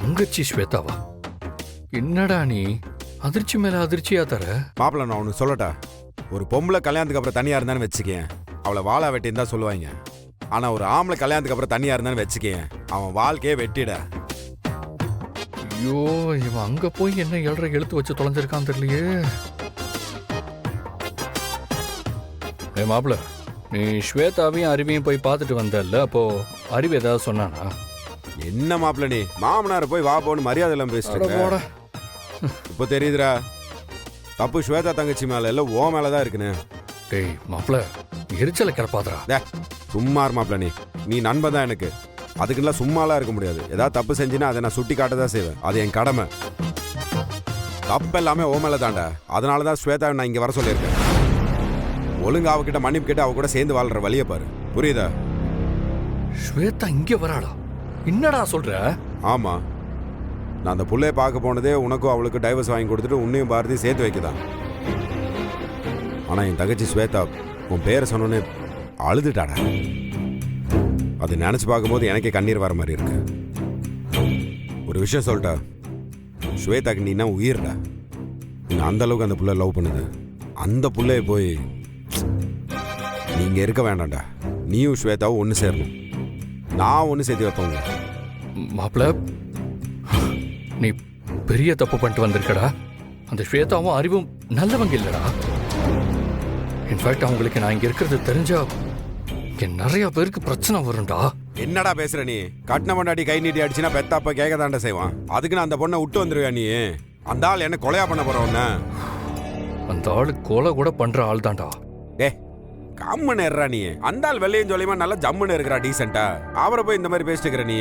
தங்கச்சி ஸ்வேதாவா? என்னடா நீ அதிர்ச்சி மேல அதிர்ச்சியா தர? மாப்பிள்ள நான் ஒன்று சொல்லட்டா, ஒரு பொம்பளை கல்யாணத்துக்கு அப்புறம் தனியா இருந்தான்னு வச்சுக்கேன், அவளை வாழா வெட்டின்னு தான் சொல்லுவாங்க. ஆனா ஒரு ஆம்பளை கல்யாணத்துக்கு அப்புறம் தனியா இருந்தான்னு வச்சுக்கேன், அவன் வாழ்க்கையே வெட்டிட. ஐயோ, இவன் அங்க போய் என்ன 7.5 எழுத்து வச்சு தொலைஞ்சிருக்கான் தெரியலையே. ஏ மாப்பிள்ள, நீ ஸ்வேதாவையும் அறிவையும் போய் பார்த்துட்டு வந்தல்ல, அப்போ அறிவு ஏதாவது சொன்னானா? என்ன மாப்பிள்ள நீ மாமனாரை போய் வா போன்னு மரியாதை எல்லாம் பேசிட்டு இப்போ தெரியுதுரா, தப்பு ஸ்வேதா தங்கச்சி மேல இல்ல ஓ மேலதான் இருக்குன்னு. டேய் மாப்பிள்ள, எரிச்சலை கிளப்பாதரா. சும்மா மாப்பிள்ள, நீ நண்பன் தான் எனக்கு, அதுக்குலாம் சும்மாலாம் இருக்க முடியாது. ஏதாவது தப்பு செஞ்சுன்னா அதை நான் சுட்டி காட்ட தான் செய்வேன், அது என் கடமை. தப்பு எல்லாமே ஓ மேல தாண்டா, அதனாலதான் ஸ்வேதா நான் இங்க வர சொல்லியிருக்கேன். ஒழுங்கு அவகிட்ட மன்னிப்பு கேட்டு அவ கூட சேர்ந்து வாழ்ற வழியை பாரு, புரியுதா? ஸ்வேதா இங்க வராளா? என்னடா சொல்ற? ஆமா, நான் அந்த புள்ளைய பார்க்க போனதே உனக்கும் அவளுக்கு டைவர்ஸ் வாங்கி கொடுத்துட்டு உன்னையும் பாரதி சேர்த்து வைக்கதான். ஆனா என் தங்கச்சி ஸ்வேதா உன் பேரை சொன்னோன்னே அழுதுட்டாடா. அது நினைச்சு பார்க்கும்போது எனக்கே கண்ணீர் வர மாதிரி இருக்கு. ஒரு விஷயம் சொல்லிட்டா, ஸ்வேதாக்கு நீ என்ன உயிர்டா. நீ அந்த அளவுக்கு அந்த புள்ள லவ் பண்ணுது. அந்த புள்ளைய போய் நீங்க இருக்க வேண்டாம்டா, நீயும் ஸ்வேதாவும் ஒன்று சேரணும். நான் ஒன்று சேர்த்து வைப்பேங்க. மாப்பிள்ள, நீ பெரிய தப்பு பண்ணிட்டு வந்திருக்கடா. அந்த ஸ்வேதாவும் அறிவும் நல்லவங்க இல்லடா. இன்ஃபேக்ட் அவங்களுக்கு நான் இங்க இருக்கிறது தெரிஞ்சா நிறைய பேருக்கு பிரச்சனை வரும்டா. என்னடா பேசுற நீ? கட்டின பொண்டாட்டி கை நீட்டி அடிச்சுனா பெத்தாப்ப கேட்க தாண்டா செய்வான். அதுக்கு நான் அந்த பொண்ணை விட்டு வந்துருவியா நீ? அந்த ஆள் என்ன கொலையா பண்ண போறவன? அந்த ஆளு கொலை கூட பண்ற ஆள் தான்டா. டே கம்முன்னு இருறா நீ. அந்த ஆள் வெள்ளையும் சொல்லியுமா நல்லா ஜம்முன்னு இருக்கிறா டீசென்ட்டா. அவரை போய் இந்த மாதிரி பேசிட்டு இருக்கிற நீ.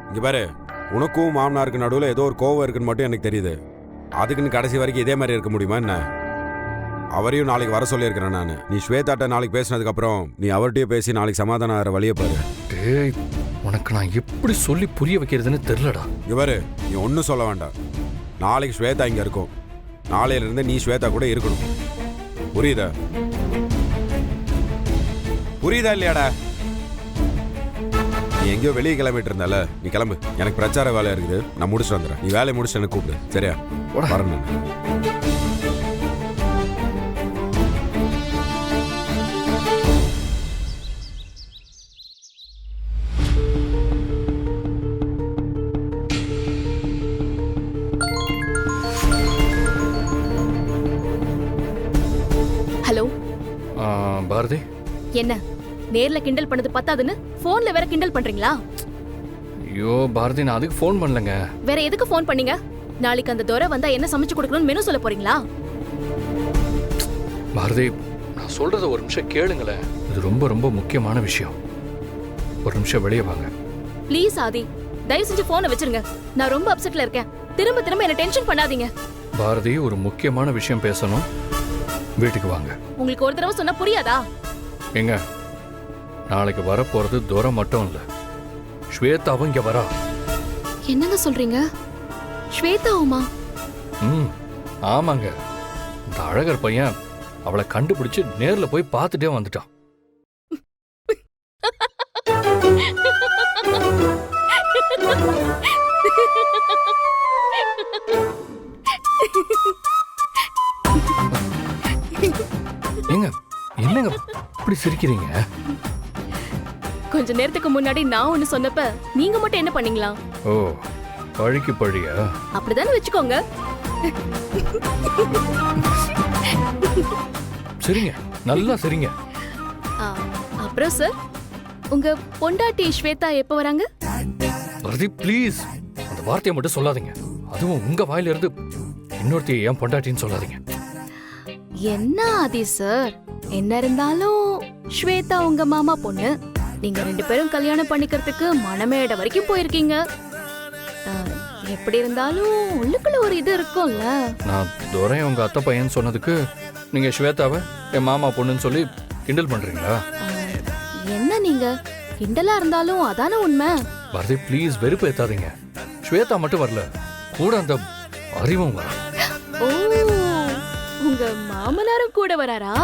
இங்க பாரு, உனக்கும் மாமனாருக்கு நடுவில் ஏதோ ஒரு கோவம் இருக்குன்னு மட்டும் எனக்கு தெரியுது. அதுக்குன்னு கடைசி வரைக்கும் இதே மாதிரி இருக்க முடியுமா என்ன? அவரையும் நாளைக்கு வர சொல்லியிருக்கிறேன் நான். நீ ஸ்வேதாட்ட நாளைக்கு பேசினதுக்கு அப்புறம் நீ அவர்கிட்டயே பேசி நாளைக்கு சமாதானம் ஆகிற வழியை பாரு. டேய், உனக்கு நான் எப்படி சொல்லி புரிய வைக்கிறதுன்னு தெரியலடா. இங்க பாரு, நீ ஒன்றும் சொல்ல வேண்டாம். நாளைக்கு ஸ்வேதா இங்க இருக்கும். நாளையில இருந்து நீ ஸ்வேதா கூட இருக்கணும். புரியுதா? புரியுதா இல்லையாடா? நீ எங்கேயோ வெளியே கிளம்பிட்டு இருந்தால, நீ கிளம்பு. எனக்கு பிரச்சார வேலை இருக்குது, நான் முடிச்சுட்டு வந்துடுறேன். நீ வேலையை முடிச்சு எனக்கு கூப்பிடு, சரியா? வரேன். ஹலோ பாரதி, என்ன நேர்ல கிண்டல் பண்ணது பத்தாதுன்னு போன்ல வேற கிண்டல் பண்றீங்களா? ஐயோ பாரதி, நான் அதுக்கு ஃபோன் பண்ணலங்க. வேற எதுக்கு ஃபோன் பண்ணீங்க? நாளைக்கு அந்த துரை வந்தா என்ன சமைச்சு கொடுக்கணும்னு மெனு சொல்ல போறீங்களா? பாரதி, நான் சொல்றத ஒரு நிமிஷம் கேளுங்களேன். இது ரொம்ப ரொம்ப முக்கியமான விஷயம். ஒரு நிமிஷம் வெளியே வாங்க ப்ளீஸ். ஆதி, தயவு செஞ்சு போனை வச்சிருங்க. நான் ரொம்ப அப்செட்ல இருக்கேன். திரும்ப திரும்ப என்ன டென்ஷன் பண்ணாதீங்க. பாரதி, ஒரு முக்கியமான விஷயம் பேசணும். வீட்டுக்கு வாங்க. உங்களுக்கு ஒரு தடவை சொன்னா புரியாதா? எங்க, நாளைக்கு வர போறது துரை மட்டும் இல்ல, ஸ்வேதாவும் இங்க வரா. என்னங்க சொல்றீங்க? ஸ்வேதாவுமா? ஆமாங்க. இந்த அழகர் பையன் அவளை கண்டுபிடிச்சு நேர்ல போய் பார்த்துட்டே வந்துட்டான். ஏங்க, என்னங்க இப்படி சிரிக்கிறீங்க? கொஞ்ச நேரத்துக்கு முன்னாடி நான் ஒன்னு சொன்னப்ப நீங்க மட்டும் என்ன பண்ணீங்களா? ஓ, பழிக்கு பழியா? அப்படிதானே வச்சுக்கோங்க. சரிங்க, நல்லா சரிங்க. அப்புறம் சார், உங்க பொண்டாட்டி ஸ்வேதா எப்ப வராங்க? பாரதி ப்ளீஸ், அந்த வார்த்தையை மட்டும் சொல்லாதீங்க. அதுவும் உங்க வாயில இருந்து இன்னொருத்தையை ஏன் பொண்டாட்டின்னு சொல்லாதீங்க. என்ன ஆதி சார், என்ன இருந்தாலும் ஸ்வேதா உங்க மாமா பொண்ணு. நீங்க 2 பேரும் கல்யாணம் பண்ணிக்கிறதுக்கு மணமேடை வரைக்கும் போயிருக்கீங்க. எப்படி இருந்தாலும் உள்ளுக்குள்ள ஒரு இது இருக்கும்ல. நான் துரை உங்க அத்தை பையன் சொன்னதுக்கு நீங்க ஸ்வேதாவை என் மாமா பொண்ணுன்னு சொல்லி கிண்டல் பண்றீங்களா? என்ன நீங்க கிண்டலா இருந்தாலும் அதான உண்மை. பாரதி ப்ளீஸ், வெறுப்பு ஏத்தாதீங்க. ஸ்வேதா மட்டும் வரல, கூட அந்த அறிவும் வர. ஓ, உங்க மாமனாரும் கூட வராரா?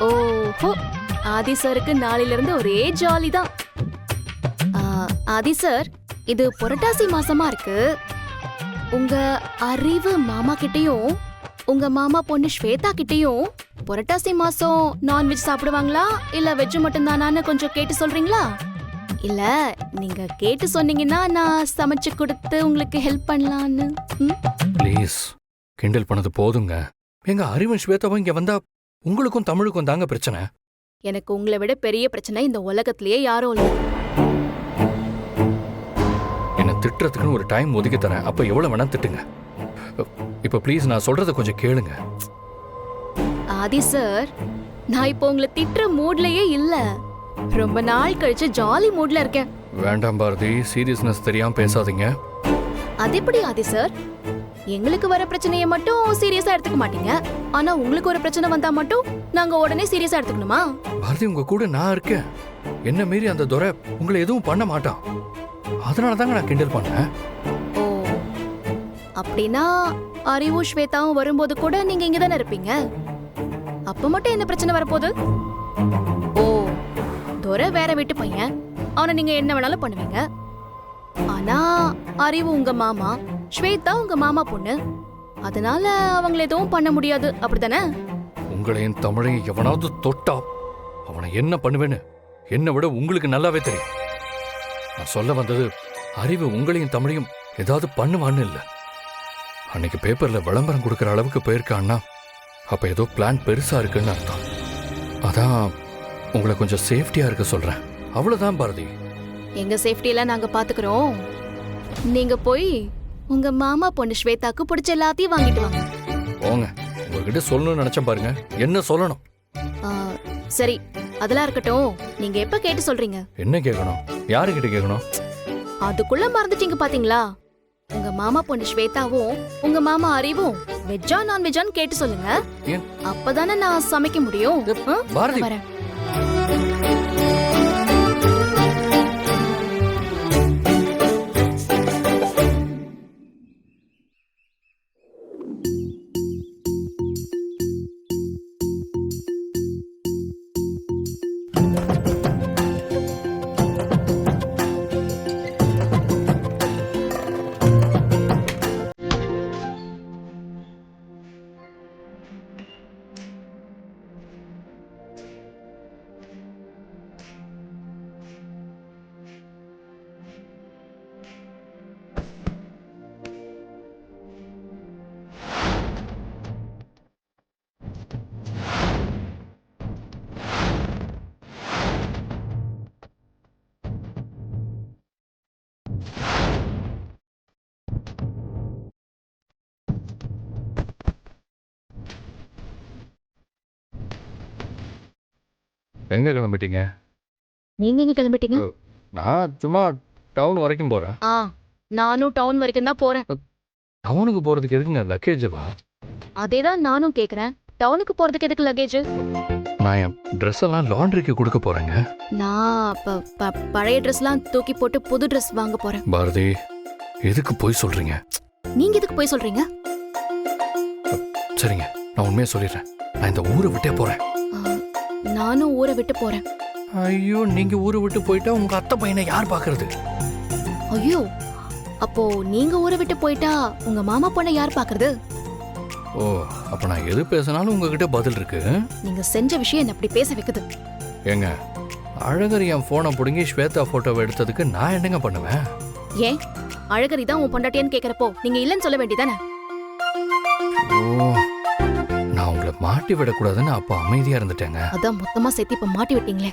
ஓஹோ, ஆதி சாருக்கு நாளையில இருந்து ஒரே ஜாலி தான். ஆதி சார், இது புரட்டாசி மாசமா இருக்கு. உங்க அறிவு மாமா கிட்டயும் உங்க மாமா பொண்ணு ஸ்வேதா கிட்டயும் புரட்டாசி மாசம் நான்வெஜ் சாப்பிடுவாங்களா இல்ல வெஜ் மட்டும்தானான்னு கொஞ்சம் கேட்டு சொல்றீங்களா? இல்ல நீங்க கேட்டு சொன்னீங்கன்னா நான் சமைச்சு கொடுத்து உங்களுக்கு ஹெல்ப் பண்ணலான்னு. ப்ளீஸ், கிண்டல் பண்ணது போதுங்க. எங்க அறிவன் ஸ்வேதாவும் இங்க வந்தா உங்களுக்கும் தமிழுக்கும் தாங்க பிரச்சனை. எனக்கு உங்களை விட பெரிய பிரச்சனை இந்த உலகத்திலேயே யாரும் இல்ல. என்ன திட்டுறதுக்குன்னு ஒரு டைம் ஒதுக்கி தரேன். அப்ப எவ்வளவு வேணா திட்டுங்க. இப்ப ப்ளீஸ் நான் சொல்றத கொஞ்சம் கேளுங்க. ஆதி சார், நான் இப்போ உங்களை திட்டுற மூட்லயே இல்ல. ரொம்ப நாள் கழிச்சு ஜாலி மூட்ல இருக்கேன். வேண்டாம் பாரதி, சீரியஸ்னஸ் தெரியாம பேசாதீங்க. அது எப்படி ஆதி சார்? எங்களுக்கு வர பிரச்சனையை மட்டும் சீரியஸா எடுத்துக்க மாட்டீங்க, ஆனா உங்களுக்கு ஒரு பிரச்சனை வந்தா மட்டும் நாங்க உடனே சீரியஸா எடுத்துக்கணுமா? பாரதி, உங்க கூட நான் இருக்கேன். என்ன மீறி அந்த துரை உங்களை எதுவும் பண்ண மாட்டான். அதனால தாங்க நான் கிண்டல் பண்ணேன். ஓ, அப்படின்னா அறிவும் ஸ்வேதாவும் வரும்போது கூட நீங்க இங்க தானே இருப்பீங்க. அப்ப மட்டும் என்ன பிரச்சனை வரப்போகுது? ஓ, துரை வேற வீட்டு பையன், அவனை நீங்க என்ன வேணாலும் பண்ணுவீங்க. ஆனா அறிவு உங்க மாமா, ஸ்வேதா உங்க மாமா பொண்ணு, அதனால அவங்களை எதுவும் பண்ண முடியாது, அப்படித்தானே? உங்களையும் தமிழையும் எவனாவது தொட்டா அவனை என்ன பண்ணுவேன்னு என்னை விட உங்களுக்கு நல்லாவே தெரியும். நான் சொல்ல வந்தது, அறிவு உங்களையும் தமிழையும் ஏதாவது பண்ணுவான்னு இல்லை. அன்னைக்கு பேப்பர்ல விளம்பரம் கொடுக்கற அளவுக்கு போயிருக்கான்னா அப்ப ஏதோ பிளான் பெருசா இருக்குன்னு அர்த்தம். அதான் உங்களை கொஞ்சம் சேஃப்டியா இருக்க சொல்றேன். அவ்வளவுதான் பாரதி. எங்க சேஃப்டியெல்லாம் நாங்க பாத்துக்கிறோம். நீங்க போய் உங்க மாமா பொண்ணு ஸ்வேதாக்கு பிடிச்ச எல்லாத்தையும் வாங்கிட்டு வாங்க. போங்க, உங்ககிட்ட சொல்லணும்னு நினைச்சேன் பாருங்க. என்ன சொல்லணும்? ஆ, சரி, அதெல்லாம் இருக்கட்டும். நீங்க எப்ப கேட்டு சொல்றீங்க? என்ன கேட்கணும்? யாருகிட்ட கேட்கணும்? அதுக்குள்ள மறந்துட்டீங்க பாத்தீங்களா? உங்க மாமா பொண்ணு ஸ்வேதாவும் உங்க மாமா அறிவும் வெஜ்ஜா நான் வெஜ்ஜான்னு கேட்டு சொல்லுங்க. ஏன்? அப்பதானே நான் சமைக்க முடியும். ஆ? பாரதி, வரேன். எங்க கிளம்பிட்டீங்க? நீங்க எங்க கிளம்பிட்டீங்க? நான் சும்மா டவுன் வரைக்கும் போறேன். ஆ, நானும் டவுன் வரைக்கும் தான் போறேன். டவுனுக்கு போறதுக்கு எதுக்குங்க லக்கேஜவா? அதேதான் நானும் கேக்குறேன். டவுனுக்கு போறதுக்கு எதுக்கு லக்கேஜ்? நான் என் ட்ரெஸ் எல்லாம் லாண்ட்ரிக்கு கொடுக்க போறேங்க. நான் பழைய ட்ரெஸ்லாம் தூக்கி போட்டு புது ட்ரெஸ் வாங்க போறேன். பாரதி, எதுக்கு போய் சொல்றீங்க? நீங்க எதுக்கு போய் சொல்றீங்க? சரிங்க, நான் உண்மையை சொல்லிடுறேன். நான் இந்த ஊரை விட்டே போறேன். நானும் ஊரை விட்டு போறேன். ஐயோ, நீங்க ஊரை விட்டு போயிட்டா உங்க அத்தை பையனை யார் பாக்குறது? ஐயோ, அப்போ நீங்க ஊரை விட்டு போயிட்டா உங்க மாமா பொண்ணை யார் பாக்குறது? ஓ, அப்ப நான் எது பேசினாலும் உங்ககிட்ட பதில் இருக்கு. நீங்க செஞ்ச விஷயம் என்ன அப்படி பேச வைக்குது. ஏங்க, அழகர் என் போனை பிடுங்கி ஸ்வேதா போட்டோவை எடுத்ததுக்கு நான் என்னங்க பண்ணுவேன்? ஏன் அழகரி தான் உன் பொண்டாட்டியான்னு கேக்குறப்போ நீங்க இல்லன்னு சொல்ல வேண்டியதானே? ஓ, நான் உங்களை மாட்டி விடக்கூடாதுன்னு அப்ப அமைதியா இருந்துட்டேங்க. அதான் மொத்தமா சேர்த்து இப்ப மாட்டி விட்டீங்களே.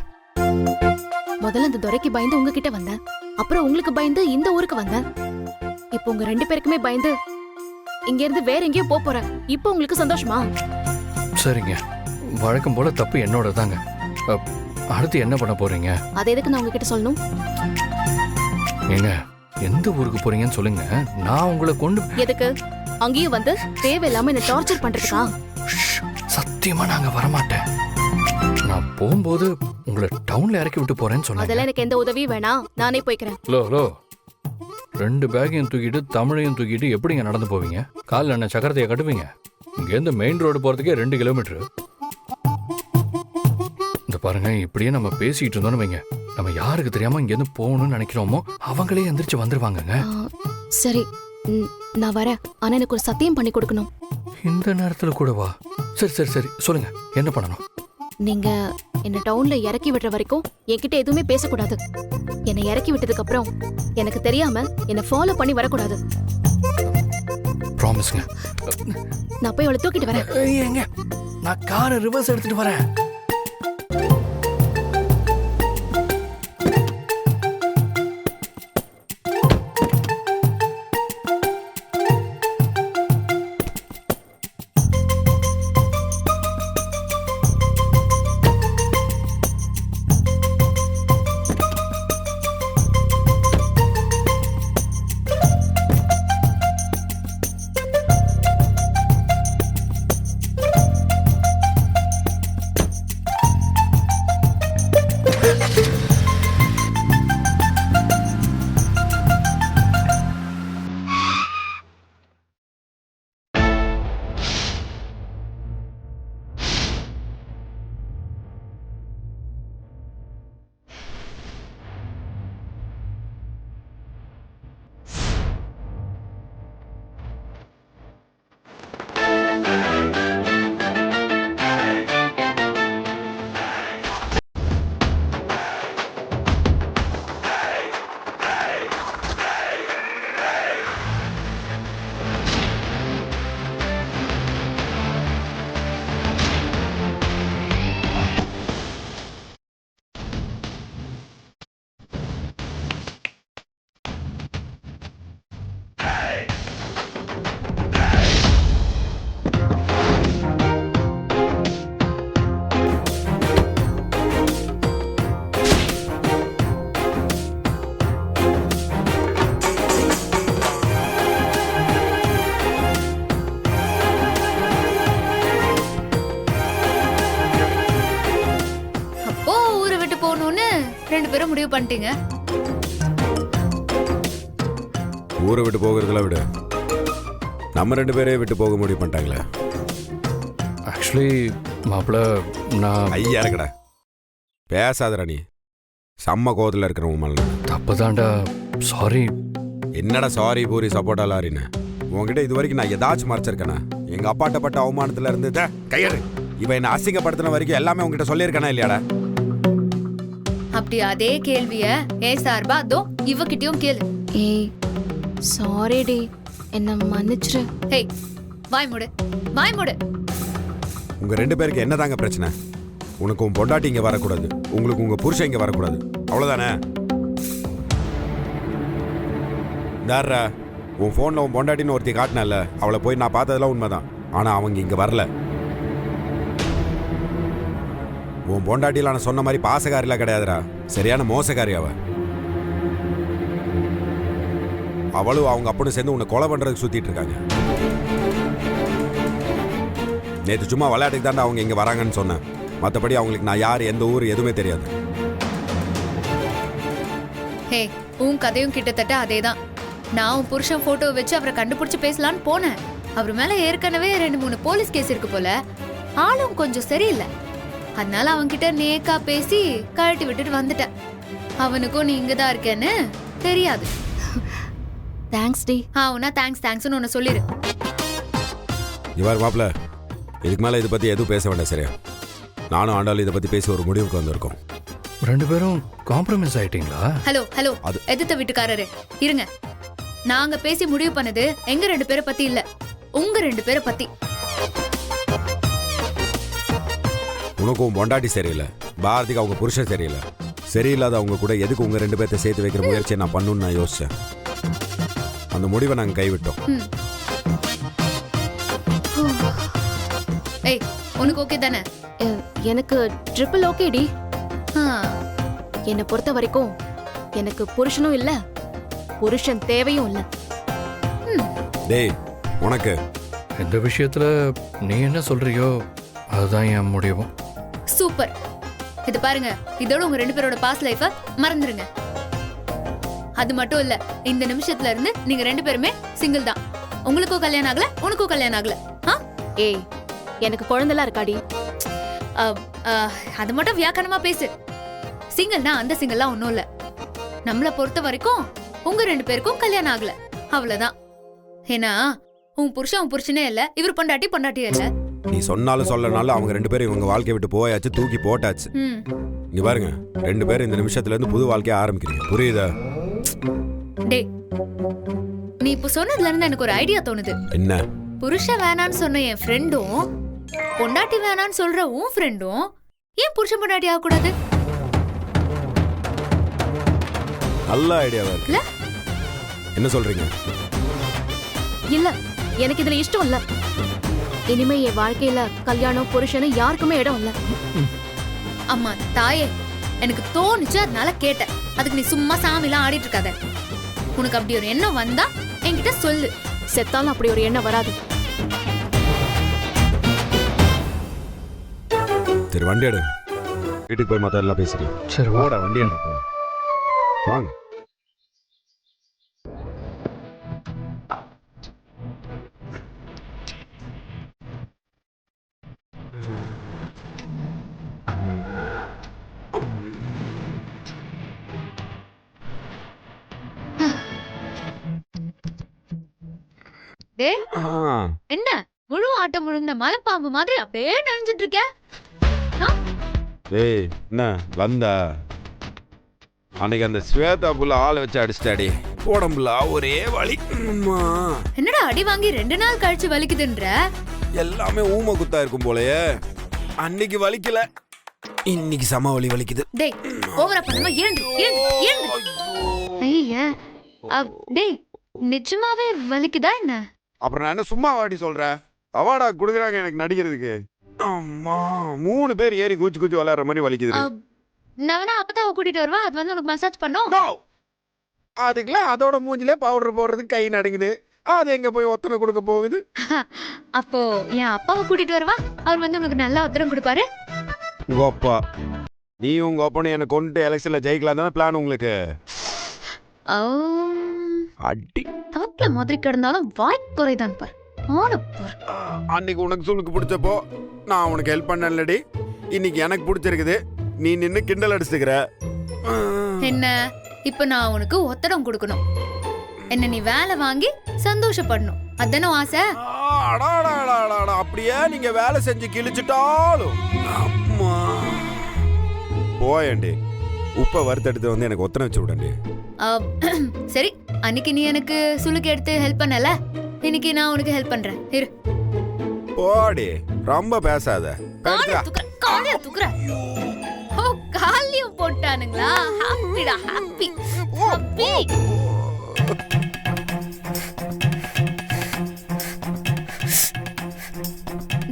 முதல்ல இந்த துரைக்கு பயந்து உங்ககிட்ட வந்தேன், அப்புறம் உங்களுக்கு பயந்து இந்த ஊருக்கு வந்தேன். இப்போ உங்க ரெண்டு பேருக்குமே பயந்து இங்க இருந்து வேற எங்கேயோ போறேன். இப்போ உங்களுக்கு சந்தோஷமா? சரிங்க, வழக்கம் போல தப்பு என்னோட தாங்க. அடுத்து என்ன பண்ண போறீங்க? அதை எதுக்கு நான் உங்ககிட்ட சொல்லணும்? ஏங்க, எந்த ஊருக்கு போறீங்கன்னு சொல்லுங்க, நான் உங்களை கொண்டு. எதுக்கு? அங்கேயும் வந்து தேவையில்லாம என்ன டார்ச்சர் பண்றதுக்கா? சத்தியமா நாங்க வரமாட்டேன். நான் போகும்போது உங்களை டவுன்ல இறக்கி விட்டு போறேன்னு சொன்னேன். அதெல்லாம் எனக்கு எந்த உதவியும் வேணாம், நானே போய்க்கிறேன். லோ, 2 பேக்கையும் தூக்கிட்டு தமிழையும் தூக்கிட்டு எப்படிங்க நடந்து போவீங்க? காலில் என்ன சக்கரத்தையை கட்டுவீங்க? இங்கேருந்து மெயின் ரோடு போறதுக்கே 2 கிலோமீட்டர். இந்த பாருங்க, இப்படியே நம்ம பேசிட்டு இருந்தோம்னு வைங்க, நம்ம யாருக்கு தெரியாம இங்க இருந்து போகணும்னு நினைக்கிறோமோ அவங்களே எந்திரிச்சு வந்துருவாங்கங்க. சரி, நான் வரேன். ஆனா எனக்கு ஒரு சத்தியம் பண்ணி கொடுக்கணும். இந்த நேரத்துல கூட வா? சரி சரி சரி, சொல்லுங்க என்ன பண்ணணும்? நீங்க என்ன டவுன்ல இறக்கி விடுற வரைக்கும் என்கிட்ட எதுவுமே பேசக்கூடாது. என்னை இறக்கி விட்டதுக்கு அப்புறம் எனக்கு தெரியாம என்ன ஃபாலோ பண்ணி வரக்கூடாது. ப்ராமிஸ்ங்க. நான் போய் அவளை தூக்கிட்டு வரேன். ஏங்க, நான் காரை ரிவர்ஸ் எடுத்துட்டு வரேன். ரெண்டு பேரும் முடிவு பண்ணிட்டீங்க. ஊரை விட்டு போகிறதுல விட நம்ம ரெண்டு பேரே விட்டு போக முடிவு பண்ணிட்டாங்களே. ஆக்சுவலி மாப்பிள்ள, நான் ஐயா இருக்கடா, பேசாதடா நீ. செம்ம கோவத்தில் இருக்கிற உன் தப்புதான்டா. சாரி. என்னடா சாரி பூரி சப்போட்டா லாரின்னு உங்ககிட்ட இது வரைக்கும் நான் ஏதாச்சும் மறைச்சிருக்கேனா? எங்க அப்பாட்ட பட்ட அவமானத்துல இருந்து கையெடு இவன் என்ன அசிங்கப்படுத்தின வரைக்கும் எல்லாமே உங்ககிட்ட சொல்லியிருக்கேனா இல்லையாடா? அப்படி அதே கேள்விய சார்பா அதோ இவகிட்டயும் கேளு. ஏய் சாரி டி, என்ன மன்னிச்சிரு. ஹே, வாய் மூடு, வாய் மூடு. உங்க ரெண்டு பேருக்கு என்னதாங்க பிரச்சனை? உனக்கு உன் பொண்டாட்டி இங்க வரக்கூடாது, உங்களுக்கு உங்க புருஷன் இங்க வரக்கூடாது, அவ்வளவுதானே? தாரா, உன் போன்ல உன் பொண்டாட்டின்னு ஒருத்தி காட்டினல, அவளை போய் நான் பார்த்ததெல்லாம் உண்மைதான். ஆனா அவங்க இங்க வரல. உன் பொண்டாட்டியில நான் சொன்ன மாதிரி பாசக்காரிலாம் கிடையாதுடா, சரியான மோசக்காரி அவ. அவளும் அவங்க அப்பனும் சேர்ந்து உன்னை கொலை பண்றதுக்கு சுத்திட்டு இருக்காங்க. நேற்று சும்மா விளையாட்டுக்கு தாண்டா அவங்க இங்க வராங்கன்னு சொன்னேன். மற்றபடி அவங்களுக்கு நான் யார், எந்த ஊர் எதுவுமே தெரியாது. ஹே, உன் கதையும் கிட்டத்தட்ட அதேதான். நான் உன் புருஷன் போட்டோ வச்சு அவரை கண்டுபிடிச்சு பேசலான்னு போனேன். அவர் மேல ஏற்கனவே 2-3 போலீஸ் கேஸ் இருக்கு போல. ஆளும் கொஞ்சம் சரியில்லை. அதனால அவன்கிட்ட நேக்கா பேசி கழட்டி விட்டுட்டு வந்துட்டேன். அவனுக்கும் நீ இங்கதான் இருக்கேன்னு தெரியாது. தேங்க்ஸ் டி. உன்னா தேங்க்ஸ்னு ஒன்னு சொல்லிடு. இவர் மாப்பிள்ள, இதுக்கு மேல இதை பத்தி எதுவும் பேச வேண்டாம், சரியா? நானும் ஆண்டாலும் இதை பத்தி பேசி ஒரு முடிவுக்கு வந்திருக்கோம். ரெண்டு பேரும் காம்ப்ரமைஸ் ஆயிட்டீங்களா? ஹலோ எதிர்த்த வீட்டுக்காரரு இருங்க. நாங்க பேசி முடிவு பண்ணது எங்க 2 பேரை பத்தி இல்ல, உங்க 2 பேரை பத்தி. உனக்கும் பொண்டாட்டி சரியில்லை, பாரதிக்கு அவங்க புருஷன் சரியில்லை. சரியில்லாத அவங்க கூட எதுக்கு உங்க 2 பேர்த்த சேர்த்து வைக்கிற முயற்சியை நான் பண்ணணும்னு நான் யோசிச்சேன். அந்த முடிவை நாங்க கைவிட்டோம். ஏய், உனக்கு ஓகே தானே? எனக்கு ட்ரிபிள் ஓகே டி. என்னை பொறுத்த வரைக்கும் எனக்கு புருஷனும் இல்ல, புருஷன் தேவையும் இல்ல. டேய், உனக்கு இந்த விஷயத்துல நீ என்ன சொல்றியோ அதுதான் என் முடிவும். சூப்பர். இது பாருங்க, இதோட உங்க 2 பேரோட பாஸ்ட் லைஃப மறந்துருங்க. அது மட்டும் இல்ல, இந்த நிமிஷத்துல இருந்து நீங்க 2 பேருமே சிங்கிள் தான். உங்களுக்கும் கல்யாணம் ஆகல, உனக்கும் கல்யாணம் ஆகல. ஏய், எனக்கு குழந்தைலாம் இருக்காடி. அது மட்டும் வியாக்கணமா பேசு. சிங்கிள்னா அந்த சிங்கிள்லாம் ஒண்ணும் இல்ல. நம்மள பொறுத்த வரைக்கும் உங்க 2 பேருக்கும் கல்யாணம் ஆகல, அவ்வளவுதான். ஏன்னா உன் புருஷன் உன் புருஷனே இல்ல, இவர் பொண்டாட்டியே இல்ல. நீ சொன்னாலும் சொல்லனாலும் அவங்க 2 பேரும் இவங்க வாழ்க்கையை விட்டு போயாச்சு, தூக்கி போட்டாச்சு. ம். இங்க பாருங்க, 2 பேரும் இந்த நிமிஷத்துல இருந்து புது வாழ்க்கைய ஆரம்பிக்கிறீங்க, புரியுதா? டேய், நீ இப்ப சொன்னதுல இருந்து எனக்கு ஒரு ஐடியா தோணுது. என்ன? புருஷன் வேணான்னு சொன்ன என் ஃப்ரெண்டும் பொண்டாட்டி வேணான்னு சொல்ற உன் ஃப்ரெண்டும் ஏன் புருஷன் பொண்டாட்டி ஆக கூடாது? நல்ல ஐடியாவா இருக்கு. இல்ல? என்ன சொல்றீங்க? இல்ல, எனக்கு இதுல இஷ்டம் இல்ல. இனிமே என் வாழ்க்கையில கல்யாணம் புருஷனும் யாருக்குமே இடம் இல்ல. அம்மா தாயே, எனக்கு தோணுச்சு அதனால கேட்டேன். அதுக்கு நீ சும்மா சாமிலாம் ஆடிட்டு இருக்காத. உனக்கு அப்படி ஒரு எண்ணம் வந்தா என்கிட்ட சொல்லு. செத்தாலும் அப்படி ஒரு எண்ணம் வராது. சரி, வண்டி எடு, வீட்டுக்கு போய் மத்த எல்லாம் பேசிக்கலாம். சரி போட வண்டி எடு. வாங்க. டேய், ஆ, என்ன முழு ஆட்டம் முழுந்த மலைப்பாம்பு மாதிரி அப்படியே நனைஞ்சிட்டு இருக்க? டேய் என்ன வந்தா? அன்னைக்கு அந்த ஸ்வேதா புள்ள ஆளை வச்சு அடிச்சிட்டாடி, உடம்புல ஒரே வலி. அம்மா, என்னடா அடி வாங்கி 2 நாள் கழிச்சு வலிக்குதுன்ற? எல்லாமே ஊம குத்தா இருக்கும் போலயே. அன்னைக்கு வலிக்கல, இன்னைக்கு சம வலி வலிக்குது. டேய், ஓவரா பண்ணாம எழுந்து ஐயா. டேய், நிஜமாவே வலிக்குதா என்ன? அப்புறம் நான் என்ன சும்மா வாடி சொல்றேன்? அவார்டா குடுக்குறாங்க எனக்கு நடிக்கிறதுக்கு. அம்மா, 3 பேர் ஏறி கூச்சி கூச்சி விளையாடுற மாதிரி வலிக்குது. நான் வேணா அப்பதான் கூட்டிட்டு வருவா, அது வந்து உனக்கு மசாஜ் பண்ணும். அதுக்கெல்லாம் அதோட மூஞ்சிலே பவுடர் போடுறதுக்கு கை நடுங்குது. அது எங்க போய் ஒத்தனை கொடுக்க போகுது? அப்போ என் அப்பாவை கூட்டிட்டு வருவா, அவர் வந்து உனக்கு நல்லா உத்தரம் கொடுப்பாரு. உங்க அப்பா, நீ உங்க அப்பனு என்ன கொண்டு எலெக்ஷன்ல ஜெயிக்கலாம் தானே பிளான் உங்களுக்கு? அடி தவத்துல மாதிரி கிடந்தாலும் வாய் குறைதான் பார். அன்னைக்கு உனக்கு சுளுக்கு பிடிச்சப்போ நான் உனக்கு ஹெல்ப் பண்ணலடி. இன்னைக்கு எனக்கு பிடிச்சிருக்குது, நீ நின்னு கிண்டல் அடிச்சுக்கிற. என்ன இப்ப நான் உனக்கு ஒத்தடம் கொடுக்கணும், என்ன நீ வேலை வாங்கி சந்தோஷப்படணும், அதானே ஆசை? அப்படியே நீங்க வேலை செஞ்சு கிழிச்சிட்டாலும் அம்மா போயண்டி, உப்பை வறுத்தெடுத்து வந்து எனக்கு ஒத்தனை வச்சு விடண்டி. சரி, அன்னைக்கு நீ எனக்கு சுளுக்கு எடுத்து ஹெல்ப் பண்ணல, இன்னைக்கு நான் உனக்கு ஹெல்ப் பண்றேன். இரு. போடி, ரொம்ப பேசாத. காலைய தூக்குற. ஓ, காலையும் போட்டானுங்களா? ஹாப்பிடா, ஹாப்பி ஹாப்பி.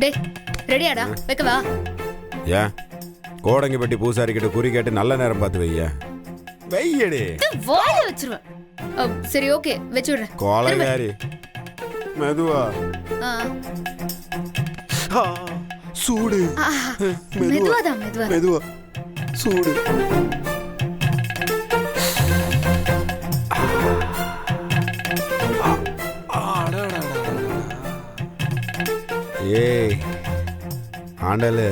டேய், ரெடியாடா? வைக்கவா? ஏன் கோடங்கி பட்டி பூசாரி கிட்ட குறி கேட்டு நல்ல நேரம் பார்த்து வைய. வையடி, வாயில வச்சிருவேன். சரி, ஓகே, வச்சுடுறேன். கோலகாரி, மெதுவா. சூடு. மெதுவாதான், மெதுவா சூடு. ஏய் ஆண்டலு,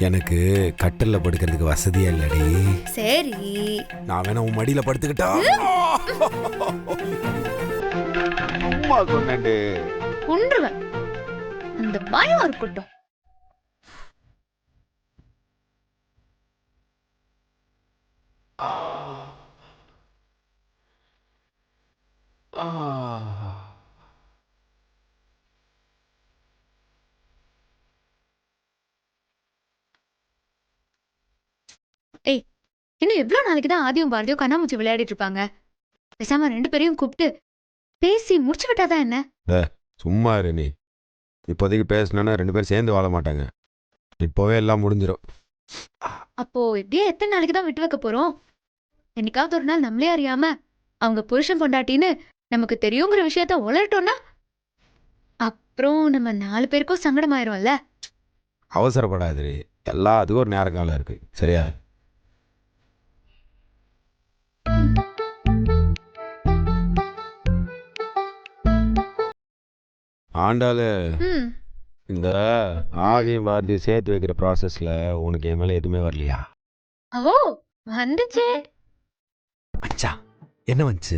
எனக்கு கட்டில்ல படுக்கிறதுக்கு வசதியா இல்லடி. சரி, நான் வேணா உன் மடியில படுத்துக்கிட்டா? கொன்றுவேன். அந்த பயம் இருக்கட்டும். ஏய், இன்னும் எவ்வளவு நாளைக்கு தான் ஆதியும் பாரதியும் கண்ணாமூச்சி விளையாடிட்டு இருப்பாங்க? பேசாம 2 பேரையும் கூப்பிட்டு பேசி முடிச்சு விட்டாதான் என்ன? சும்மா இரு நீ. இப்போதைக்கு பேசணும்னா 2 பேரும் சேர்ந்து வாழ மாட்டாங்க. இப்போவே எல்லாம் முடிஞ்சிடும். அப்போ எப்படியே எத்தனை நாளைக்கு தான் விட்டு வைக்க போறோம்? என்னைக்காவது ஒரு நாள் நம்மளே அறியாம அவங்க புருஷன் பொண்டாட்டின்னு நமக்கு தெரியுங்கிற விஷயத்த உளரட்டோம்னா அப்புறம் நம்ம 4 பேருக்கும் சங்கடமாயிரும்ல. அவசரப்படாது, எல்லாத்துக்கும் ஒரு நேர காலம் இருக்கு, சரியா? ஆண்டாளு, இந்த ஆகியும் பாரதி சேர்த்து வைக்கிற ப்ராசஸ்ல உனக்கு என் மேலே எதுவுமே வரலையா? ஓ வந்துச்சே. மச்சா என்ன வந்துச்சு?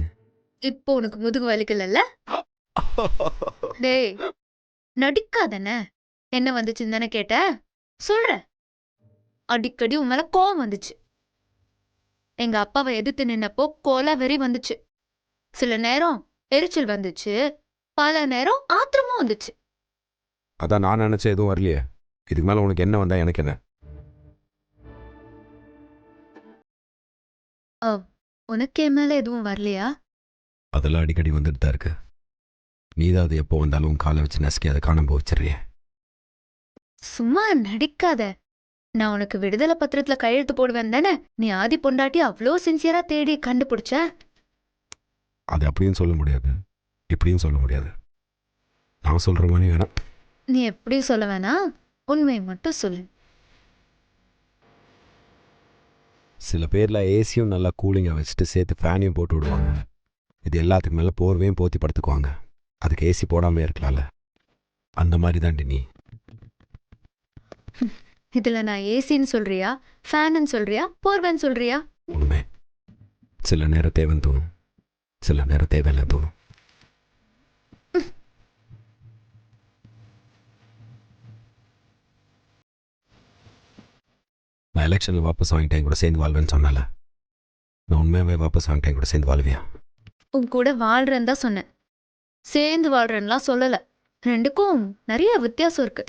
இப்போ உனக்கு முதுகு வலிக்கலல்ல? டேய் நடிக்காதன. என்ன வந்துச்சுன்னு தானே கேட்ட? சொல்றேன். அடிக்கடி உன் மேல கோவம் வந்துச்சு. எங்க அப்பாவை எதிர்த்து நின்னப்போ கொலை வெறி வந்துச்சு. சில நேரம் எரிச்சல் வந்துச்சு, பல நேரம் ஆத்திரமும் வந்துச்சு. அதான் நான் நினைச்ச எதுவும் வரலையே. இதுக்கு மேல உனக்கு என்ன வந்தா எனக்கு என்ன? உனக்கு என் மேல எதுவும் வரலையா? அதெல்லாம் அடிக்கடி வந்துட்டு தான் இருக்கு. நீதான் அது எப்போ வந்தாலும் காலை வச்சு நசுக்கி அதை காணாம வச்சிடுறிய. சும்மா நடிக்காத. நான் உனக்கு விடுதலை பத்திரத்துல கையெழுத்து போடுவேன் தானே நீ ஆதி பொண்டாட்டி அவ்வளோ சின்சியரா தேடி கண்டுபிடிச்ச. அது அப்படியும் சொல்ல முடியாது, இப்படியும் சொல்ல முடியாது. நான் சொல்ற மாதிரி வேணாம். நீ எப்படி சொல்ல வேணா, உண்மையை மட்டும் சொல்லு. சில பேர்ல ஏசியும் நல்லா கூலிங்காக வச்சுட்டு சேர்த்து ஃபேனையும் போட்டு விடுவாங்க. இது எல்லாத்துக்கு மேலே போர்வையும் போத்தி படுத்துக்குவாங்க. அதுக்கு ஏசி போடாமே இருக்கலாம்ல. அந்த மாதிரி தாண்டி நீ. இதுல நான் ஏசின்னு சொல்றியா, ஃபேன்னு சொல்றியா, போர்வேன்னு சொல்றியா? உண்மை. சில நேரம் தேவைன்னு தோணும், சில நேரம் தேவையில்லை தோணும். நான் எலெக்ஷனில் வாபஸ் வாங்கிட்டேன் கூட சேர்ந்து வாழ்வேன்னு சொன்னால, நான் உண்மையாகவே வாபஸ் வாங்கிட்டேன் கூட சேர்ந்து வாழ்வியா? உன் கூட வாழ்றேன்னு தான் சொன்னேன், சேர்ந்து வாழ்றேன்னுலாம் சொல்லல. ரெண்டுக்கும் நிறைய வித்தியாசம் இருக்கு.